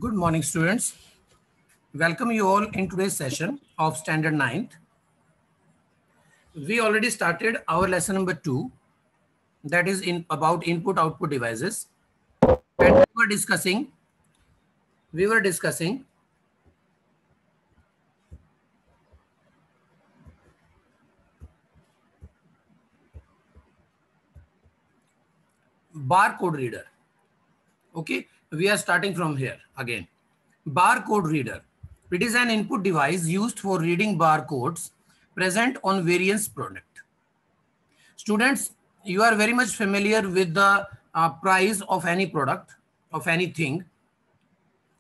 Good morning, students. Welcome you all in today's session of Standard 9th. We already started our lesson number 2, that is about input-output devices, and we were discussing barcode reader. Okay, we are starting from here again. Barcode reader. It is an input device used for reading barcodes present on various products. Students, you are very much familiar with the price of any product, of anything,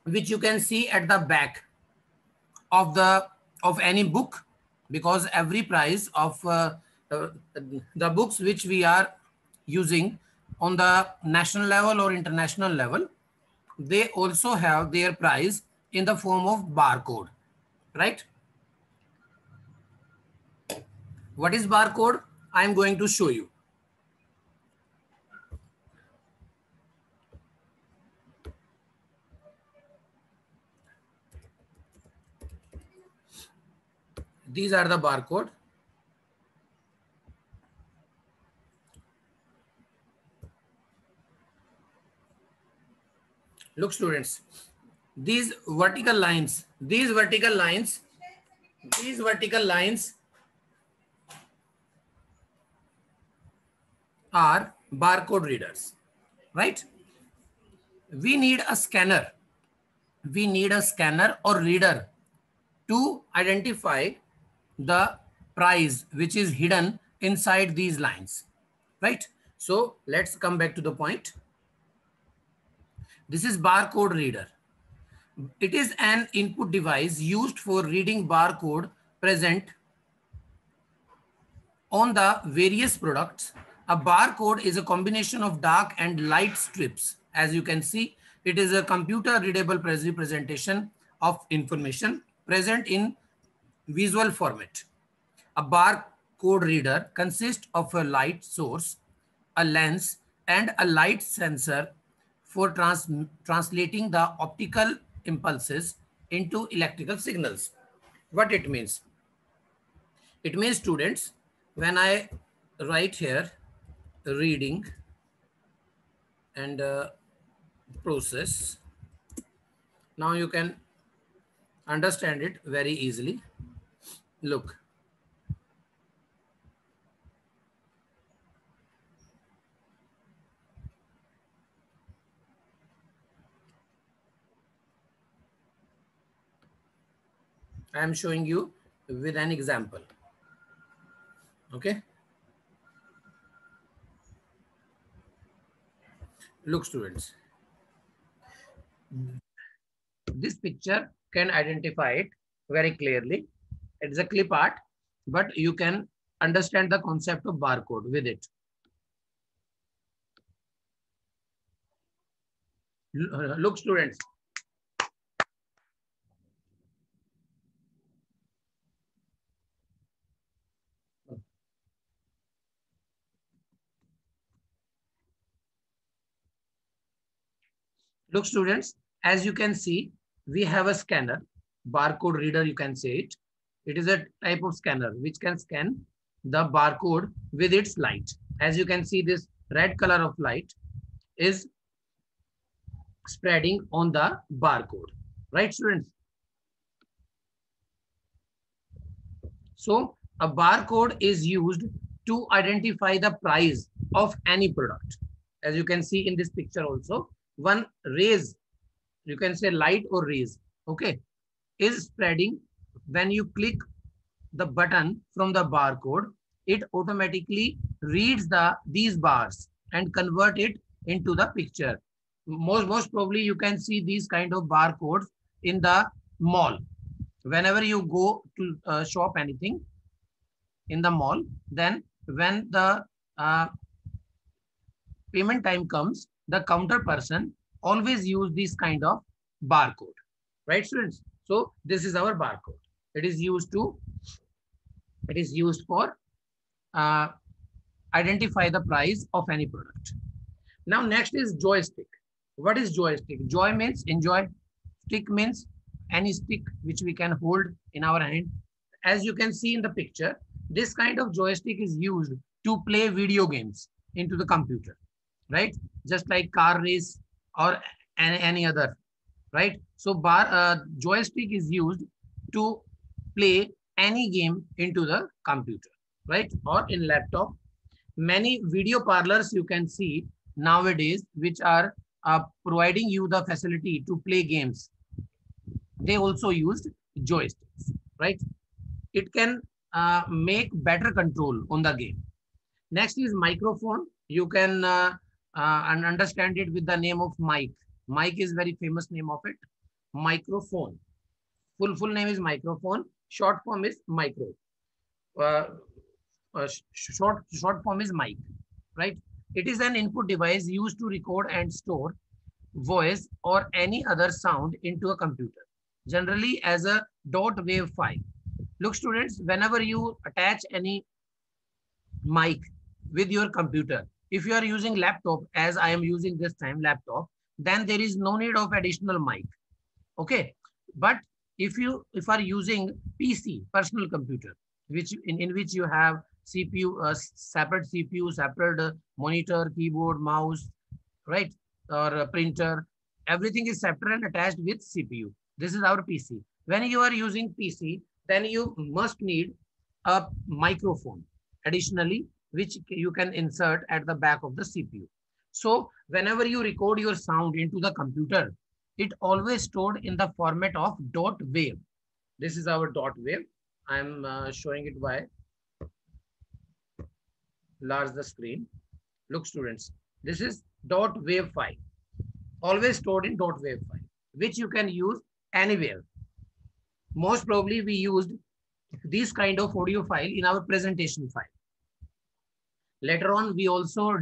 which you can see at the back of any book, because every price of the books which we are using on the national level or international level, they also have their price in the form of barcode, right? What is barcode? I am going to show you. These are the barcode. Look, students, these vertical lines are barcode readers, right? We need a scanner. We need a scanner or reader to identify the price which is hidden inside these lines, right? So let's come back to the point. This is barcode reader. It is an input device used for reading barcode present on the various products. A barcode is a combination of dark and light strips. As you can see, it is a computer readable representation of information present in visual format. A barcode reader consists of a light source, a lens, and a light sensor for translating the optical impulses into electrical signals. What it means? It means, students, when I write here reading and process, now you can understand it very easily. Look, I am showing you with an example. Okay. Look, students, this picture can identify it very clearly. It's a clip art, but you can understand the concept of barcode with it. Look, students. Look, students, as you can see, we have a scanner, barcode reader, you can say it. It is a type of scanner which can scan the barcode with its light. As you can see, this red color of light is spreading on the barcode, right, students? So a barcode is used to identify the price of any product. As you can see in this picture also, one rays, you can say light or rays, okay, is spreading. When you click the button from the barcode, it automatically reads these bars and convert it into the picture. Most probably you can see these kind of barcodes in the mall. Whenever you go to shop anything in the mall, then when the payment time comes, the counter person always use this kind of barcode, right, students? So this is our barcode. It is used for identify the price of any product. Now next is joystick. What is joystick? Joy means enjoy. Stick means any stick which we can hold in our hand. As you can see in the picture, this kind of joystick is used to play video games into the computer, right? Just like car race or any other, right? So joystick is used to play any game into the computer, right? Or in laptop. Many video parlors you can see nowadays, which are providing you the facility to play games. They also used joysticks, right? It can make better control on the game. Next is microphone. You can understand it with the name of mic. Mic is very famous name of it. Microphone. Full name is microphone. Short form is micro. Uh, short form is mic, right? It is an input device used to record and store voice or any other sound into a computer, generally as a dot wave file. Look, students, whenever you attach any mic with your computer, if you are using laptop, as I am using this time laptop, then there is no need of additional mic. Okay. But if you are using PC, personal computer, which in which you have CPU, separate CPU, separate monitor, keyboard, mouse, right? Or a printer, everything is separate and attached with CPU. This is our PC. When you are using PC, then you must need a microphone additionally, which you can insert at the back of the CPU. So whenever you record your sound into the computer, it always stored in the format of dot wave. This is our dot wave. I'm showing it by large the screen. Look, students, this is dot wave file, always stored in dot wave file, which you can use anywhere. Most probably we used this kind of audio file in our presentation file. Later on, we also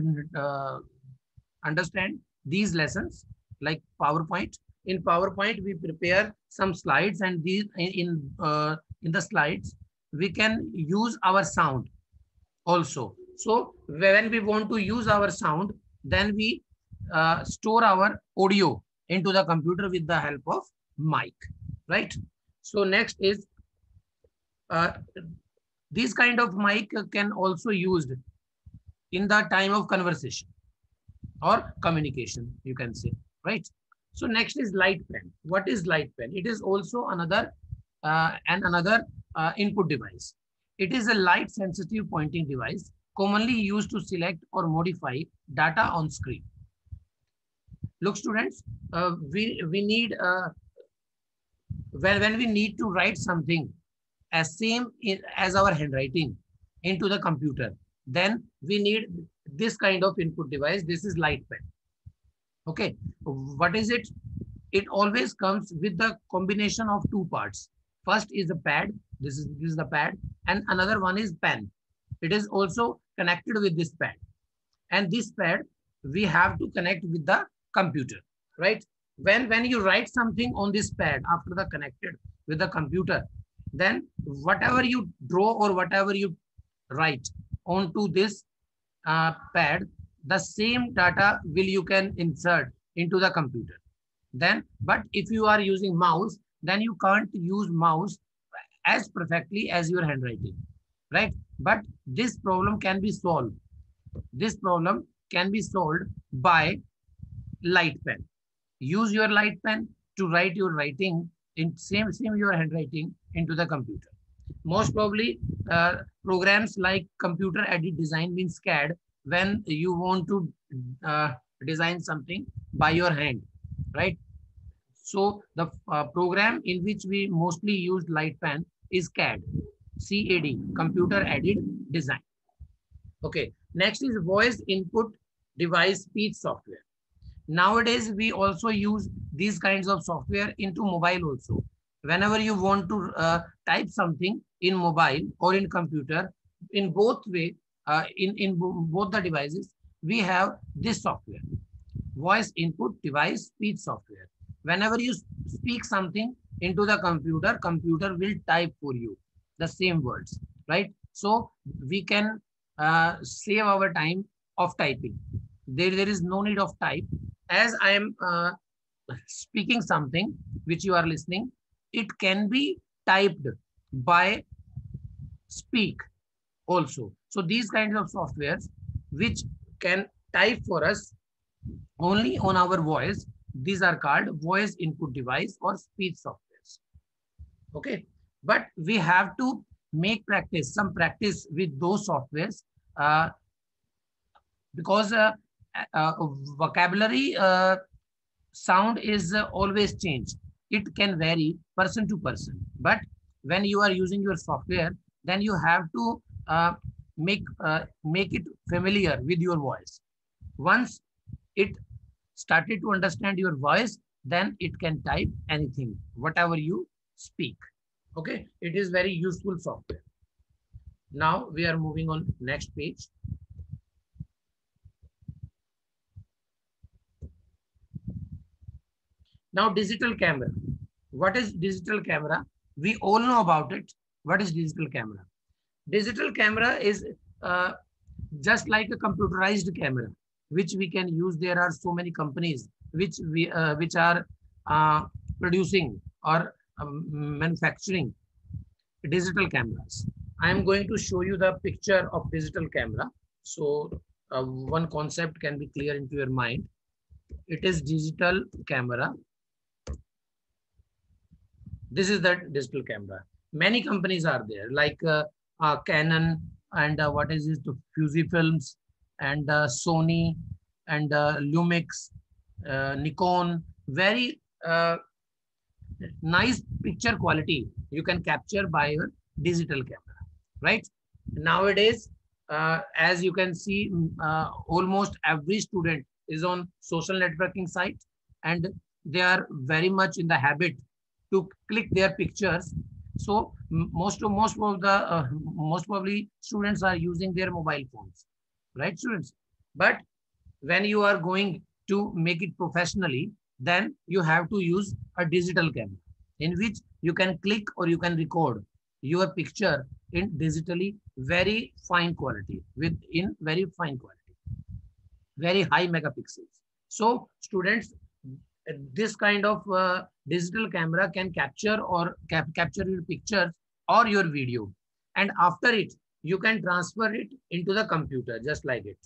understand these lessons like PowerPoint. In PowerPoint, we prepare some slides, and these in the slides, we can use our sound also. So when we want to use our sound, then we store our audio into the computer with the help of mic, right? So next is this kind of mic can also used in the time of conversation or communication, you can say, right? So next is light pen. What is light pen? It is also another input device. It is a light sensitive pointing device commonly used to select or modify data on screen. Look, students, we need when we need to write something as same as our handwriting into the computer, then we need this kind of input device. This is light pen. Okay, what is it? It always comes with the combination of two parts. First is the pad. This is the pad, and another one is pen. It is also connected with this pad, and this pad we have to connect with the computer, right? When you write something on this pad after the connected with the computer, then whatever you draw or whatever you write onto this pad, the same data you can insert into the computer. Then, but if you are using mouse, then you can't use mouse as perfectly as your handwriting, right? But this problem can be solved. This problem can be solved by light pen. Use your light pen to write your writing in same your handwriting into the computer. Most probably programs like computer aided design means CAD, when you want to design something by your hand, right? So the program in which we mostly use light pen is CAD, CAD, computer aided design. Okay, next is voice input device speech software. Nowadays, we also use these kinds of software into mobile also. Whenever you want to type something in mobile or in computer, in both way, in both the devices, we have this software, voice input device speech software. Whenever you speak something into the computer, computer will type for you the same words, right? So we can save our time of typing. There is no need of type. As I am speaking something which you are listening, it can be typed by speak also. So these kinds of softwares which can type for us only on our voice, these are called voice input device or speech softwares. Okay, but we have to make some practice with those softwares, uh, because uh, vocabulary sound is always changed. It can vary person to person, but when you are using your software, then you have to make it familiar with your voice. Once it started to understand your voice, then it can type anything, whatever you speak. Okay, it is very useful software. Now we are moving on next page. Now digital camera. What is digital camera? We all know about it. What is digital camera? Digital camera is uh, just like a computerized camera, which we can use. There are so many companies which are uh, producing or manufacturing digital cameras. I am going to show you the picture of digital camera. So one concept can be clear into your mind. It is digital camera. This is the digital camera. Many companies are there, like Canon and what is it, Fujifilms and Sony and Lumix, Nikon. Very nice picture quality you can capture by your digital camera, right? Nowadays, as you can see, almost every student is on social networking site, and they are very much in the habit to click their pictures. So most probably students are using their mobile phones, right, students? But when you are going to make it professionally, then you have to use a digital camera in which you can click or you can record your picture in digitally very fine quality, with in very fine quality, very high megapixels. So students, this kind of digital camera can capture or capture your pictures or your video, and after it you can transfer it into the computer just like it.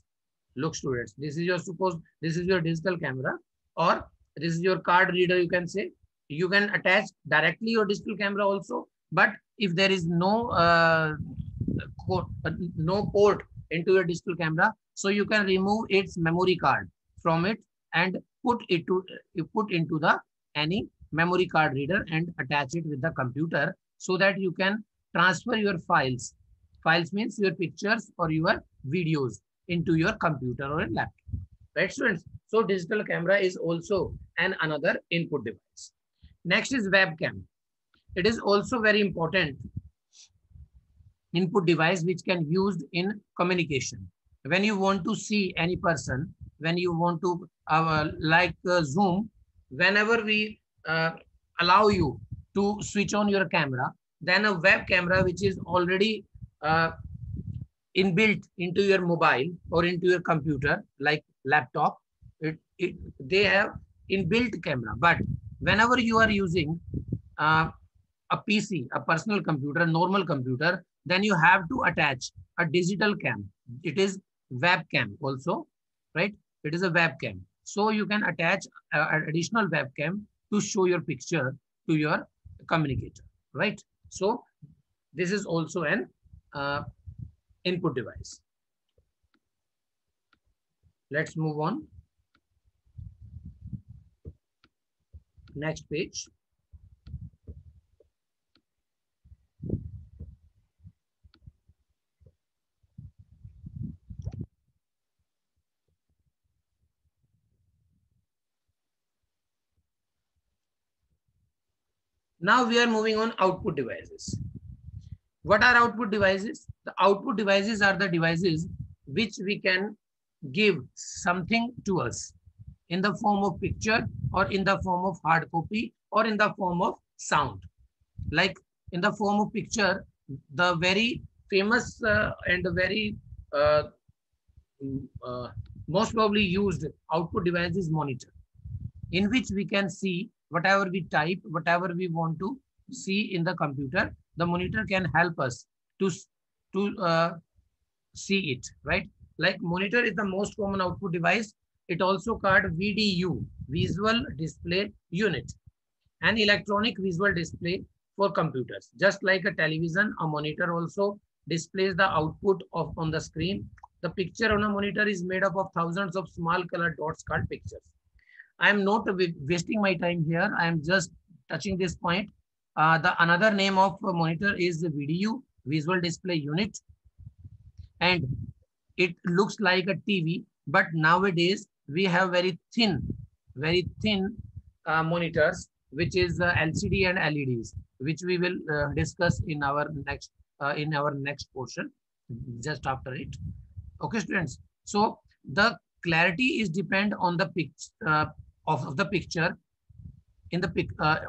Look students, this is your, suppose this is your digital camera, or this is your card reader, you can say. You can attach directly your digital camera also, but if there is no port into your digital camera, so you can remove its memory card from it and put into the any memory card reader and attach it with the computer, so that you can transfer your files means your pictures or your videos into your computer or a laptop, right students? So digital camera is also another input device. Next is webcam. It is also very important input device which can used in communication. When you want to see any person, when you want to Zoom, whenever we allow you to switch on your camera, then a web camera which is already inbuilt into your mobile or into your computer like laptop, they have inbuilt camera. But whenever you are using uh, a PC, a personal computer, normal computer, then you have to attach a digital cam. It is webcam also, right? It is a webcam. So you can attach an additional webcam to show your picture to your communicator, right? So this is also an input device. Let's move on. Next page. Now we are moving on output devices. What are output devices? The output devices are the devices which we can give something to us in the form of picture or in the form of hard copy or in the form of sound. Like in the form of picture, the very famous and very uh, most probably used output device is monitor. in which we can see whatever we type, whatever we want to see in the computer. The monitor can help us to see it, right? Like monitor is the most common output device. It also called VDU, Visual Display Unit, an electronic visual display for computers. Just like a television, a monitor also displays the output of on the screen. The picture on a monitor is made up of thousands of small colored dots called pictures. I am not wasting my time here. I am just touching this point. The another name of monitor is the VDU, Visual Display Unit, and it looks like a TV. But nowadays we have very thin monitors, which is LCD and LEDs, which we will discuss in our next portion, just after it. Okay, students. So the clarity is depend on the of the picture in the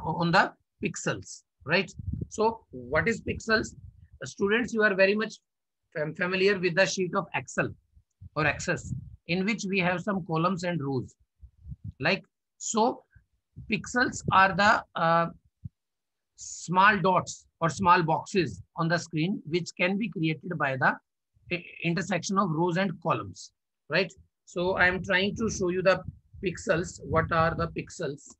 on the pixels, right? So what is pixels? Students, you are very much familiar with the sheet of Excel or Access, in which we have some columns and rows. Like so, pixels are the small dots or small boxes on the screen, which can be created by the intersection of rows and columns, right? So I am trying to show you the pixels. What are the pixels?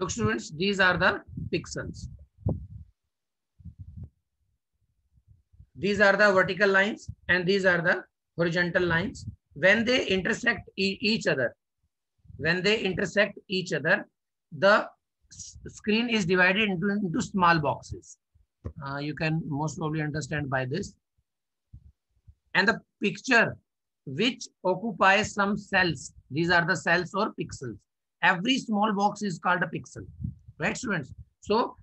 Look, students, these are the pixels. These are the vertical lines and these are the horizontal lines. When they intersect each other, the screen is divided into small boxes. You can most probably understand by this. And the picture which occupies some cells, these are the cells or pixels. Every small box is called a pixel, right, students? So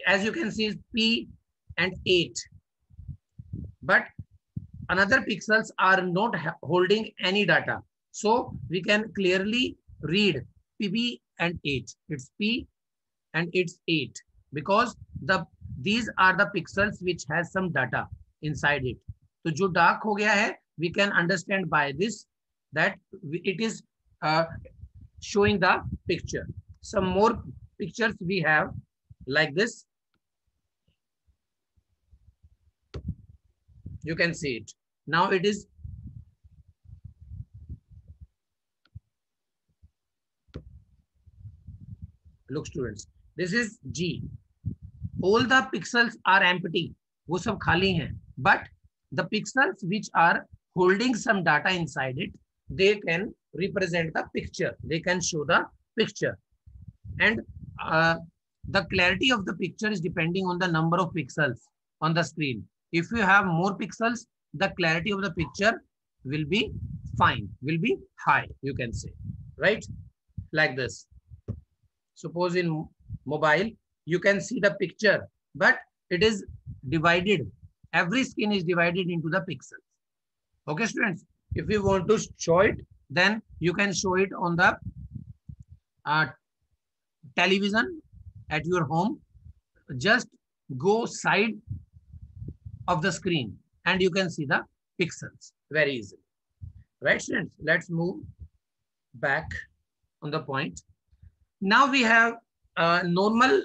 as you can see, P and 8. But another pixels are not holding any data. So we can clearly read PB and 8. It's P and it's 8 because these are the pixels which has some data inside it. So जो dark हो गया है, we can understand by this that it is showing the picture. Some more pictures we have like this. You can see it. Now it is look, students, this is G. All the pixels are empty. वो सब खाली हैं. But the pixels which are holding some data inside it, they can represent the picture. They can show the picture. And the clarity of the picture is depending on the number of pixels on the screen. If you have more pixels, the clarity of the picture will be fine, will be high, you can say, right? Like this. Suppose in mobile, you can see the picture, but it is divided. Every screen is divided into the pixels. Okay, students? If you want to show it, then you can show it on the television at your home. Just go side of the screen and you can see the pixels very easily. Right, students? Let's move back on the point. Now we have normal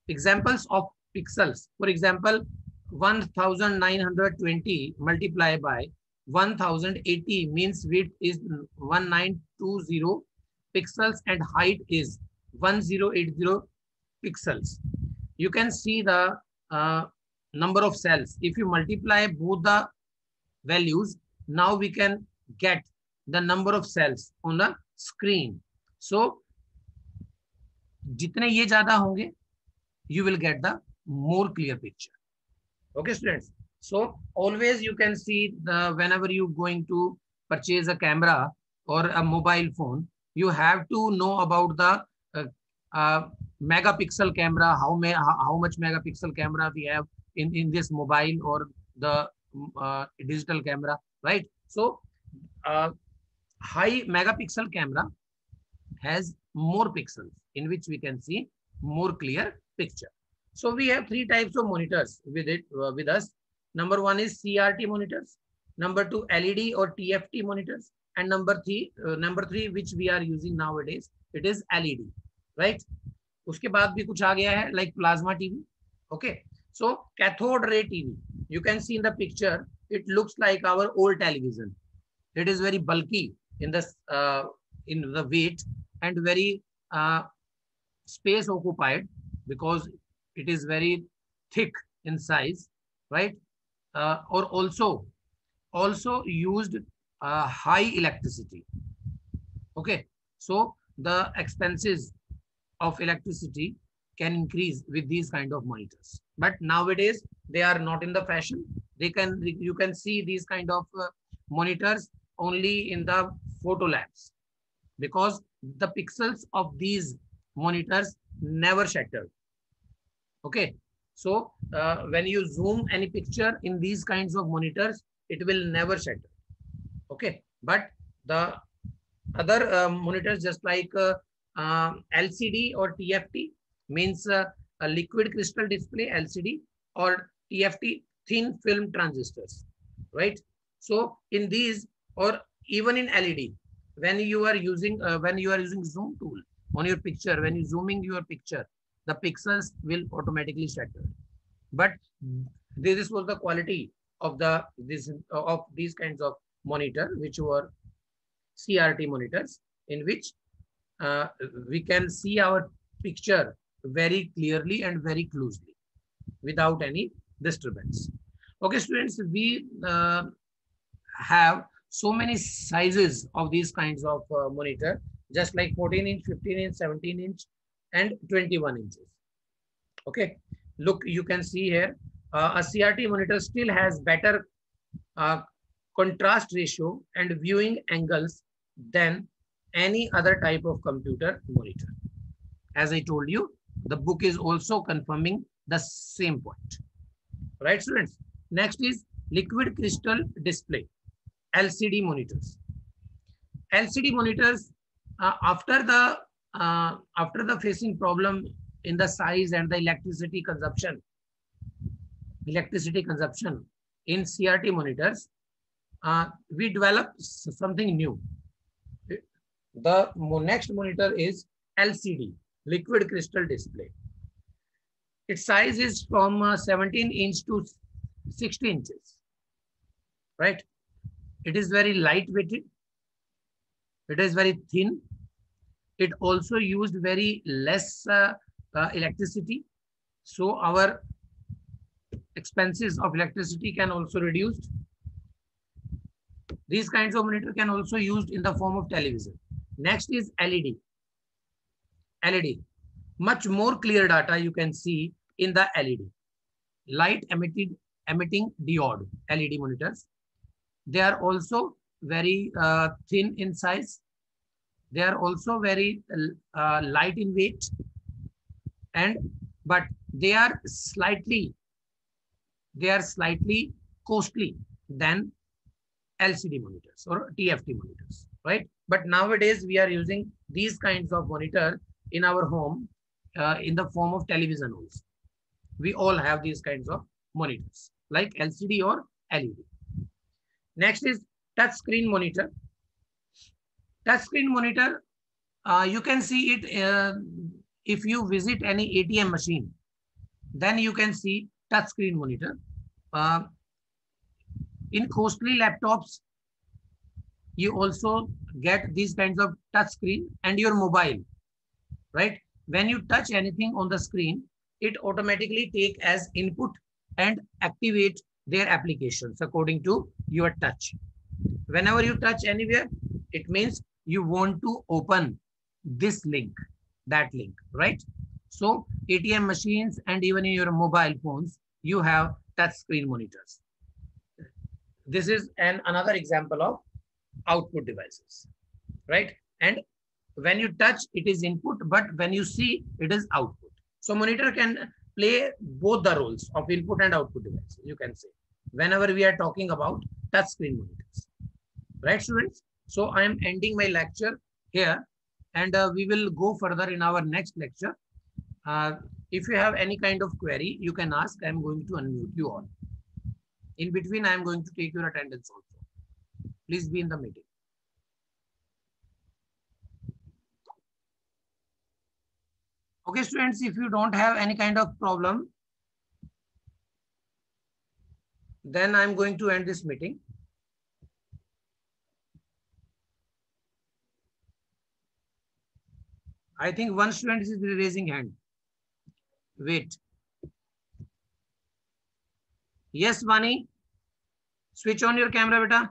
examples of pixels. For example, 1920 multiplied by 1080 means width is 1920 pixels and height is 1080 pixels. You can see the number of cells. If you multiply both the values, now we can get the number of cells on the screen. So जितने ये ज्यादा होंगे, you will get the more clear picture. Okay, students? So always you can see whenever you going to purchase a camera or a mobile phone, you have to know about the megapixel camera, how much megapixel camera we have in this mobile or the digital camera, right? So high megapixel camera has more pixels in which we can see more clear picture. So we have three types of monitors with us. Number one is CRT monitors. Number two, LED or TFT monitors. And number three, which we are using nowadays, it is LED, right? उसके बाद भी कुछ आ गया है like plasma TV. Okay. So cathode ray TV, you can see in the picture, it looks like our old television. It is very bulky in the weight and very space occupied because it is very thick in size, right? Or also used high electricity. Okay, so the expenses of electricity can increase with these kind of monitors, but nowadays they are not in the fashion. You can see these kind of monitors only in the photo labs because the pixels of these monitors never shatter. Okay, so when you zoom any picture in these kinds of monitors, it will never shatter. Okay, but the other monitors just like LCD or TFT, means a liquid crystal display, LCD, or TFT, thin film transistors, right? So in these, or even in LED, when you are using zoom tool on your picture, when you zooming your picture, the pixels will automatically shatter. But this was the quality of these kinds of monitor, which were CRT monitors, in which we can see our picture very clearly and very closely without any disturbance. Okay, students, we have so many sizes of these kinds of monitor, just like 14-inch, 15-inch, 17-inch, and 21 inches. Okay, look, you can see here a CRT monitor still has better contrast ratio and viewing angles than any other type of computer monitor. As I told you, the book is also confirming the same point. Right, students? Next is liquid crystal display, LCD monitors. LCD monitors, after the facing problem in the size and the electricity consumption in CRT monitors, we developed something new. The next monitor is LCD, liquid crystal display. Its size is from 17 inch to 60 inches, right? It is very lightweighted. It is very thin. It also used very less electricity. So our expenses of electricity can also reduced. These kinds of monitor can also used in the form of television. Next is LED. LED, much more clear data you can see in the LED. Light emitting diode LED monitors. They are also very thin in size. They are also very light in weight, but they are slightly costly than LCD monitors or TFT monitors, right? But nowadays we are using these kinds of monitor in our home in the form of television also. We all have these kinds of monitors like LCD or LED. Next is touch screen monitor. Touch screen monitor, you can see it if you visit any ATM machine, then you can see touch screen monitor. In costly laptops, you also get these kinds of touch screen and your mobile, right? When you touch anything on the screen, it automatically take as input and activate their applications according to your touch. Whenever you touch anywhere, it means you want to open this link, that link, right? So ATM machines and even in your mobile phones, you have touch screen monitors. This is another example of output devices, right? And when you touch, it is input, but when you see, it is output. So monitor can play both the roles of input and output devices, you can say, whenever we are talking about touch screen monitors. Right, students? So I am ending my lecture here, and we will go further in our next lecture. If you have any kind of query, you can ask. I am going to unmute you all. In between, I am going to take your attendance also. Please be in the meeting. Okay, students, if you don't have any kind of problem, then I'm going to end this meeting. I think one student is raising hand. Wait. Yes, Vani. Switch on your camera, beta.